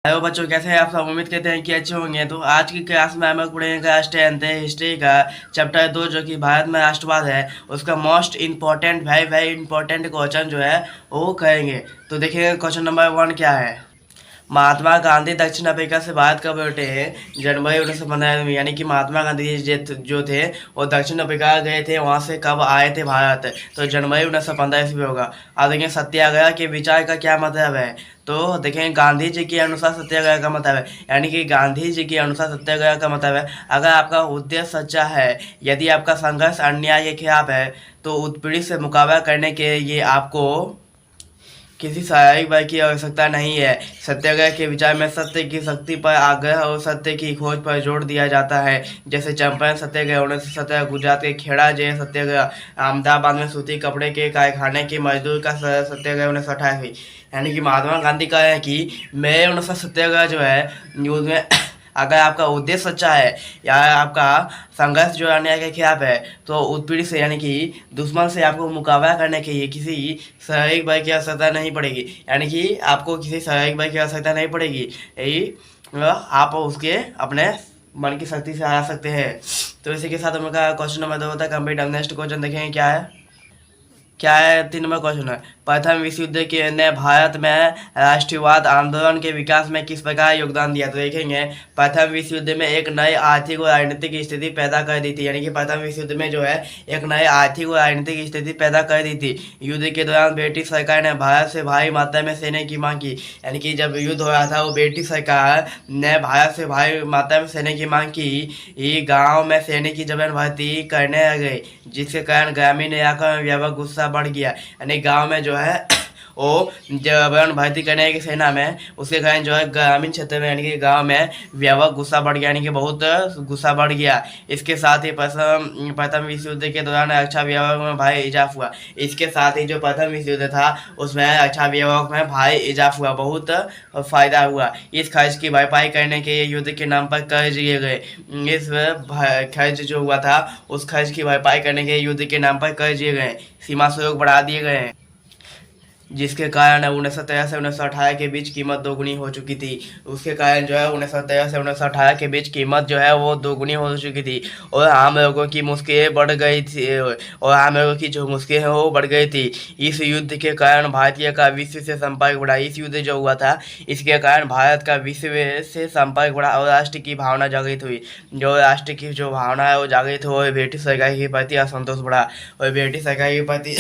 Hello बच्चों, कैसे हैं आप सब। उम्मीद करते हैं कि अच्छे होंगे। तो आज की क्लास में हमें पढ़ेंगे क्लास 10 हिस्ट्री का चैप्टर 2 जो कि भारत में राष्ट्रवाद है। उसका most important very very important question जो है वो करेंगे। तो देखिए क्वेश्चन नंबर 1 क्या है। महात्मा गांधी दक्षिण अफ्रीका से भारत कब लौटे हैं। जनवरी 1915 में, यानी कि महात्मा गांधी जी जो थे वो दक्षिण अफ्रीका गए थे। वहां से कब आए थे भारत, तो जनवरी 1915 ईस्वी होगा। अब देखिए सत्याग्रह के विचार का क्या मतलब है। तो देखें गांधी जी के अनुसार सत्याग्रह का मतलब है, यानी कि गांधी जी के अनुसार सत्याग्रह का मतलब है अगर आपका उद्देश्य सच्चा है, यदि आपका संघर्ष अन्याय के खिलाफ है, तो उत्पीड़ित से मुकाबला करने के लिए आपको किसी सहायक बल की आवश्यकता नहीं है। सत्याग्रह के विचार में सत्य की शक्ति पर आग्रह और सत्य की खोज पर जोर दिया जाता है। जैसे चंपारण सत्याग्रह 1917, गुजरात के खेड़ा जेल सत्याग्रह, अहमदाबाद में सूती कपड़े के कारखाने के मजदूर का सत्याग्रह 1928। यानी कि महात्मा गांधी का है कि मैं 1917 सत्याग्रह जो है उसमें अगर आपका उद्देश्य सच्चा है या आपका संघर्ष जो अन्याय के खिलाफ है, तो उत्पीड़ित से यानी कि दुश्मन से आपको मुकाबला करने के लिए किसी सहायक बल की आवश्यकता नहीं पड़ेगी। यानी कि आपको किसी सहायक बल की आवश्यकता नहीं पड़ेगी, यही आप उसके अपने मन की शक्ति से हरा सकते हैं। तो इसी के साथ हम लोग का क्वेश्चन नंबर 2 होता है कंप्लीट। अब नेक्स्ट क्वेश्चन देखेंगे क्या है। क्या है 3 नंबर क्वेश्चन है। प्रथम विश्व युद्ध के ने भारत में राष्ट्रवाद आंदोलन के विकास में किस प्रकार योगदान दिया। तो देखेंगे प्रथम विश्व युद्ध में एक नए आर्थिक और राजनीतिक स्थिति पैदा कर दी थी। यानी कि प्रथम विश्व युद्ध में जो है एक नए आर्थिक और राजनीतिक स्थिति पैदा कर दी थी। युद्ध के दौरान ब्रिटिश सरकार ने भारत से भारी मात्रा में सैन्य की मांग की। यानी कि जब युद्ध हो रहा था वो ब्रिटिश सरकार ने भारत से भारी मात्रा में सैन्य की मांग की। ये गांव में सैनिक की जबरन भर्ती करने लगे, जिसके कारण ग्रामीण इलाकों में व्यापक गुस्सा बढ़ गया। यानी गांव में जो है वो जबरन भर्ती करने की सेना में, उसके कारण जो है ग्रामीण क्षेत्र में यानी कि गांव में व्यापक गुस्सा बढ़ गया, यानी कि बहुत गुस्सा बढ़ गया। इसके साथ ही प्रथम विश्व युद्ध के दौरान रक्षा व्यवहार में भारी इजाफा हुआ। इसके साथ ही जो प्रथम विश्व युद्ध था उसमें रक्षा व्यवहार में भारी इजाफा हुआ, बहुत फायदा हुआ। इस खर्च की भरपाई करने के लिए युद्ध के नाम पर कर्ज लिए गए। इस खर्च जो हुआ था उस खर्च की भरपाई करने के लिए युद्ध के नाम पर कर्ज दिए गए, सीमा शुल्क बढ़ा दिए गए हैं, जिसके कारण 1913 से 1918 के बीच कीमत दोगुनी हो चुकी थी। उसके कारण जो है 1913 से 1918 के बीच कीमत जो है वो दोगुनी हो चुकी थी और आम लोगों की मुश्किलें बढ़ गई थी, और आम लोगों की जो मुश्किलें हैं वो बढ़ गई थी। इस युद्ध के कारण भारतीय का विश्व से संपर्क बढ़ा। इस युद्ध जो हुआ था इसके कारण भारत का विश्व से संपर्क बढ़ा और राष्ट्र की भावना जागृत हुई। जो राष्ट्र की जो भावना है वो जागृत हो, ब्रिटिश सरकार के प्रति असंतोष बढ़ा और ब्रिटिश सरकार के प्रति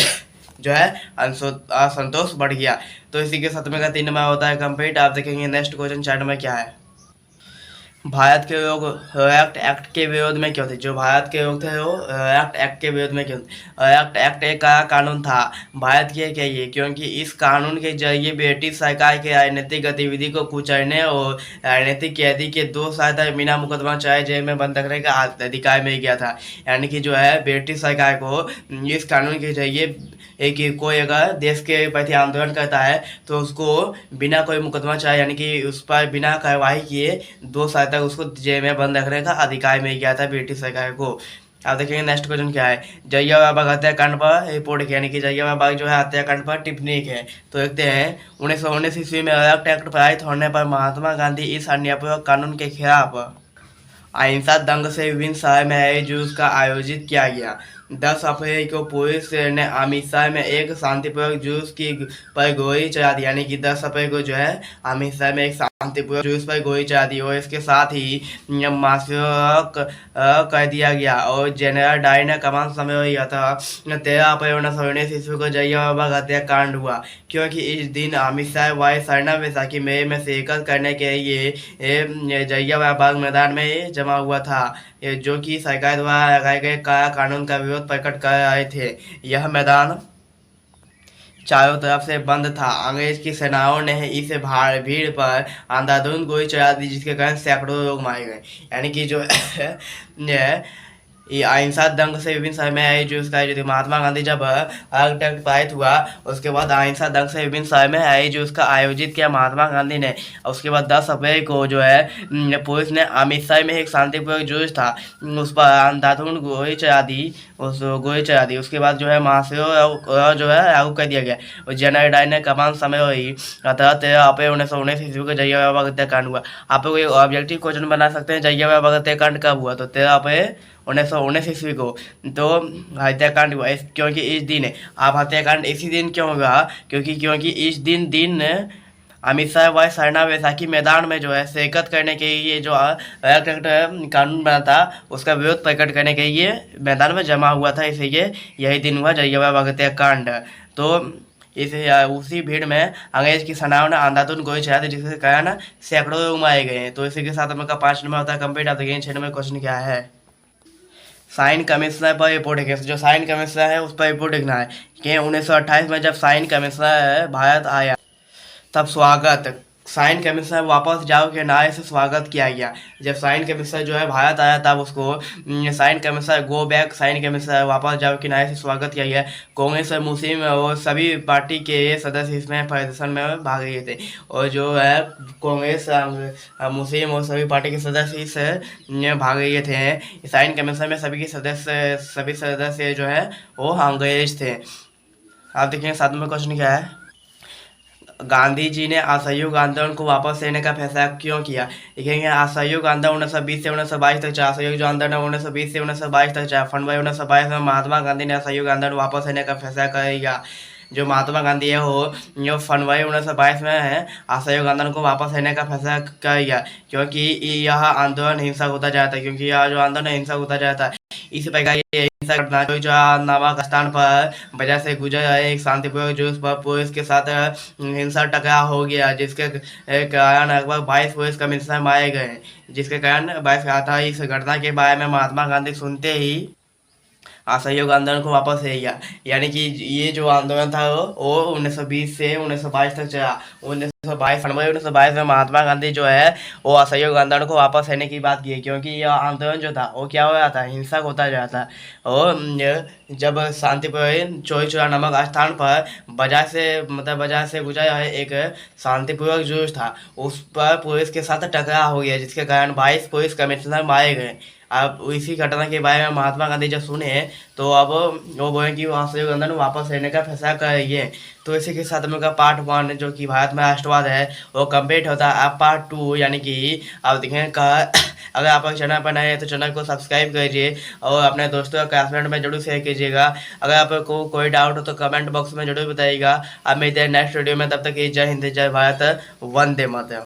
जो है असंतोष बढ़ गया। तो इसी के साथ में का 3 नंबर होता है कंप्लीट। आप देखेंगे नेक्स्ट क्वेश्चन 4 में क्या है। भारत के लोग एक्ट एक्ट के विरोध में क्यों थे। जो भारत के लोग थे वो एक्ट एक्ट के विरोध में क्यों थे। एक्ट एक्ट एक कानून था भारत के लिए, क्योंकि इस कानून के जरिए ब्रिटिश सरकार के राजनीतिक गतिविधि को कुचलने और राजनीतिक कैदी के 2 साल तक बिना मुकदमा चाहे जेल में बंद रखने का अधिकार मिल गया था। यानी कि जो है ब्रिटिश सरकार को इस कानून के जरिए एक कोई अगर देश के प्रति आंदोलन करता है तो उसको बिना कोई मुकदमा चाहे, यानी कि उस पर बिना कार्रवाई किए 2 साल तक उसको जेल में बंद रखने का अधिकार मिल गया था ब्रिटिश सरकार को। आप देखेंगे नेक्स्ट क्वेश्चन क्या है। जलियांवाला बाग हत्याकांड पर रिपोर्ट, यानी कि जलियांवाला बाग जो है हत्याकांड पर टिप्पणी है। तो देखते हैं 1919 ईस्वी में एक्ट एक्ट पारित होने पर महात्मा गांधी इस अन्यायपूर्वक कानून के खिलाफ अहिंसा दंग से विभिन्न शहर में जुलूस का आयोजित किया गया। 10 अप्रैल को पुलिस ने अमृतसर में एक शांतिपूर्वक जुलूस की पर गोली चला दी। यानी कि 10 अप्रैल को जो है अमृतसर में एक शांतिपूर्वक जुलूस पर गोली चला दी और इसके साथ ही मासूक कर दिया गया और जनरल डायर ने कमान संभाल लिया था। 13 अप्रैल 1919 ईस्वी को जलियांवाला बाग हत्याकांड हुआ, क्योंकि इस दिन अमृतसर वायु सेना बैसाखी मेले में शिरकत करने के लिए जलियांवाला बाग मैदान में जमा हुआ था, जो कि सरकार द्वारा लगाए गए काला कानून का विरोध प्रकट कर रहे थे। यह मैदान चारों तरफ से बंद था। अंग्रेज की सेनाओं ने इस भीड़ पर अंधाधुंध गोली चला दी, जिसके कारण सैकड़ों लोग मारे गए। यानी कि जो ये अहिंसा दंग से विभिन्न समय आई जो उसका जो महात्मा गांधी जब अटक पारित हुआ, उसके बाद अहिंसा दंग से विभिन्न समय में आई जो उसका आयोजित किया महात्मा गांधी ने। और उसके बाद 10 अप्रैल को जो है पुलिस ने अमृतसर में एक शांतिपूर्वक जुलूस था, उस पर अंधाधुंध गोली चला दी, उसके बाद जो है महाशय जो है लागू कर दिया गया। और जनरल डायर ने कमान समय हुई 13 अप्रैल 1919 ईस्वी को जलियांवाला बाग हत्याकांड हुआ। आप लोग ऑब्जेक्टिव क्वेश्चन बना सकते हैं, जलियांवाला बाग हत्याकांड कब हुआ? तो 13 अप्रैल 1919 ईस्वी को तो हत्याकांड हुआ। क्योंकि इस दिन आप हत्याकांड इसी दिन क्यों हुआ? क्योंकि इस दिन अमित शाह वायु सेना वैसाखी मैदान में जो है शिरकत करने के लिए जो कानून बना था उसका विरोध प्रकट करने के लिए मैदान में जमा हुआ था, इसलिए यही दिन हुआ जलियांवाला बाग हत्याकांड। तो इस उसी भीड़ में अंग्रेज की सेनाओं ने अंधाधुंध गोली चला दी, जिसके कारण सैकड़ों लोग मारे गए। तो इसी के साथ हम लोग का 5 नंबर होता है कंप्लीट। आप देखिए 6 नंबर क्वेश्चन क्या है। साइन कमिश्नर पर रिपोर्ट लिखे। जो साइन कमिश्नर है उस पर रिपोर्ट लिखना है कि 1928 में जब साइन कमिश्नर भारत आया तब स्वागत, साइन कमिश्नर वापस जाओ के नारे से स्वागत किया गया। जब साइन कमिश्नर जो है भारत आया तब उसको Simon commissioner go back, Simon commissioner वापस जाओ के नारे से स्वागत किया गया। कांग्रेस और मुस्लिम और सभी पार्टी के सदस्य इसमें प्रदर्शन में भाग लिए थे। और जो है कांग्रेस मुस्लिम और सभी पार्टी के सदस्य इस भाग लिए थे। साइन कमिश्नर में सभी सदस्य जो है वो अंग्रेज थे। आप देखिए 7 नंबर क्वेश्चन क्या है। गांधी जी ने असहयोग आंदोलन को वापस लेने का फैसला क्यों किया? देखेंगे असहयोग आंदोलन 1920 से 1922 तक चला। असहयोग जो आंदोलन है 1920 से 1922 तक चला। फरवरी 1922 में महात्मा गांधी ने असहयोग आंदोलन वापस लेने का फैसला करेगा। जो महात्मा गांधी है वो जो फरवरी 1922 में है असहयोग आंदोलन को वापस लेने का फैसला करेगा, क्योंकि यह आंदोलन हिंसक होता जाता है, क्योंकि यह जो आंदोलन हिंसक होता जाता है। इसी प्रकार ये हिंसा घटना जो नामक स्थान पर वजह से गुजर रहे एक शांतिपूर्वक जुलूस पर पुलिस के साथ हिंसा टकराव हो गया, जिसके कारण लगभग 22 पुलिस कमिश्नर मारे गए। जिसके कारण 22 था। इस घटना के बारे में महात्मा गांधी सुनते ही असहयोग आंदोलन को वापस ले गया। यानी कि ये जो आंदोलन था वो 1920 से 1922 तक चला। 1922 फरवरी 1922 में महात्मा गांधी जो है वो असहयोग आंदोलन को वापस लेने की बात की, क्योंकि यह आंदोलन जो था वो क्या हो रहा था, हिंसक होता जा रहा था। और जब शांतिपूर्वक चौरी चौरा नामक स्थान पर बाजार से गुजरा है एक शांतिपूर्वक जुलूस था, उस पर पुलिस के साथ टकराव हो गया, जिसके कारण 22 पुलिस कमिश्नर मारे गए। अब इसी घटना के बारे में महात्मा गांधी जब सुने तो अब वो बोले कि वो असहयोग आंदोलन वापस लेने का फैसला करेंगे। तो इसी के साथ में का पार्ट 1 जो कि भारत में राष्ट्रवाद है वो कंप्लीट होता है। अब पार्ट 2 यानी कि आप देखें का अगर आप चैनल पर नए हैं तो चैनल को सब्सक्राइब कीजिए और अपने दोस्तों और क्लासमेट में जरूर शेयर कीजिएगा। अगर आपको कोई डाउट हो तो कमेंट बॉक्स में जरूर बताइएगा। अब मिलते हैं नेक्स्ट वीडियो में, तब तक जय हिंद जय भारत, वंदे मातरम।